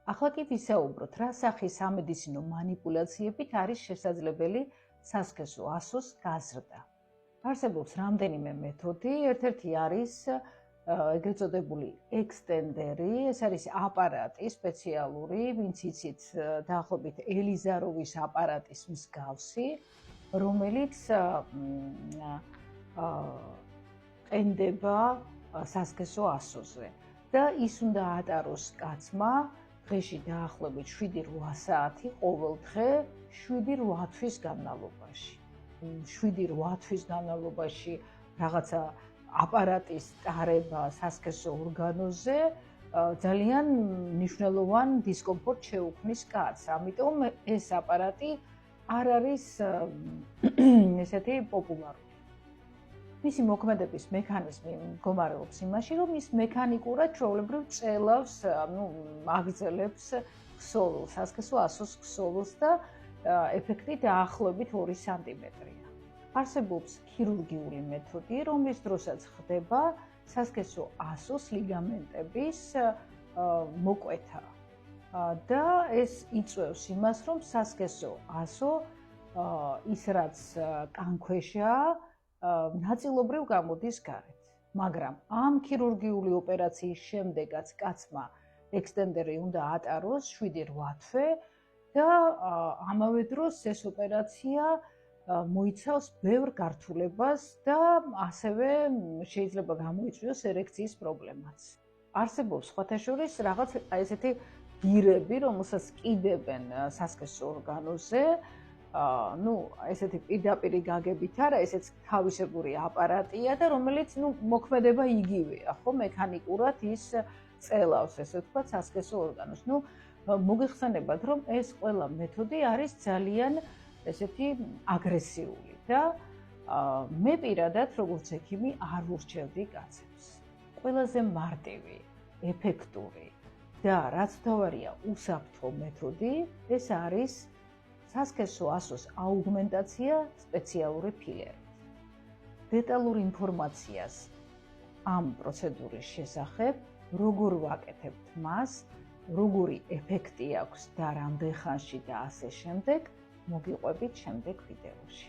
ახლა კი ვისაუბროთ, რა სახის სამედიცინო მანიპულაციებით არის შესაძლებელი სასქესო ასოს გაზრდა. არსებობს რამდენიმე მეთოდი, ერთ-ერთი არის ეგრეთ წოდებული ექსტენდერი, ეს არის აპარატი სპეციალური, ვინც იცით დაახლოებით ელიზაროვის აპარატის მსგავსი, რომელიც ყენდება სასქესო ასოზე და ის უნდა ატაროს კაცმა დღეში დაახლოებით 7-8 საათი ყოველ დღე 7-8 თვის განმავლობაში. 7-8 თვის განმავლობაში რაღაცა აპარატის ტარება სასქესო ორგანოზე ძალიან მნიშვნელოვან დისკომფორტს შეუქმნის კაცს. ამიტომ ეს აპარატი არ არის ესეთი პოპულარული. მისი მოქმედების მექანიზმი მდგომარეობს იმაში, რომ ის მექანიკურად ჩვეულებრივ წელავს, აგრძელებს ქსოვილს, სასქესო ასოს ქსოვილს და ეფექტი დაახლოებით 2 სანტიმეტრია. არსებობს ქირურგიული მეთოდი, რომლის დროსაც ხდება სასქესო ასოს ლიგამენტების მოკვეთა. და ეს იწვევს იმას, რომ სასქესო ასო ის რაც კანქვეშაა, ნაწილობრივ გამოდის გარეთ. მაგრამ ამ ქირურგიული ოპერაციის შემდეგაც კაცმა ექსტენდერი უნდა ატაროს 7-8 თვე და ამავე დროს ეს ოპერაცია მოიცავს ბევრ გართულებას და ასევე შეიძლება გამოიწვიოს ერექციის პრობლემაც. არსებობს სხვათა შორის რაღაც ესეთი გირები, რომელსაც კიდებენ სასქესო ორგანოზე, ესეთი პირდაპირი გაგებით არა, ესეც თავისებური აპარატია და რომელიც მოქმედება იგივეა, ხო, მექანიკურად ის წელავს, ესე ვთქვათ, სასქესო ორგანოს. მოგეხსენებათ, რომ ეს ყველა მეთოდი არის ძალიან ესეთი აგრესიული და მე პირადად, როგორც ექიმი, არ ვურჩევდი კაცებს. ყველაზე მარტივი, ეფექტური და რაც თავარია, უსაფრთხო მეთოდი ეს არის სასქესო ასოს აუგმენტაცია სპეციალური ფილერით. დეტალურ ინფორმაციას ამ პროცედურის შესახებ, როგორ ვაკეთებთ მას, როგორი ეფექტი აქვს და რამდენ ხანში და ასე შემდეგ, მოგიყვებით შემდეგ ვიდეოში.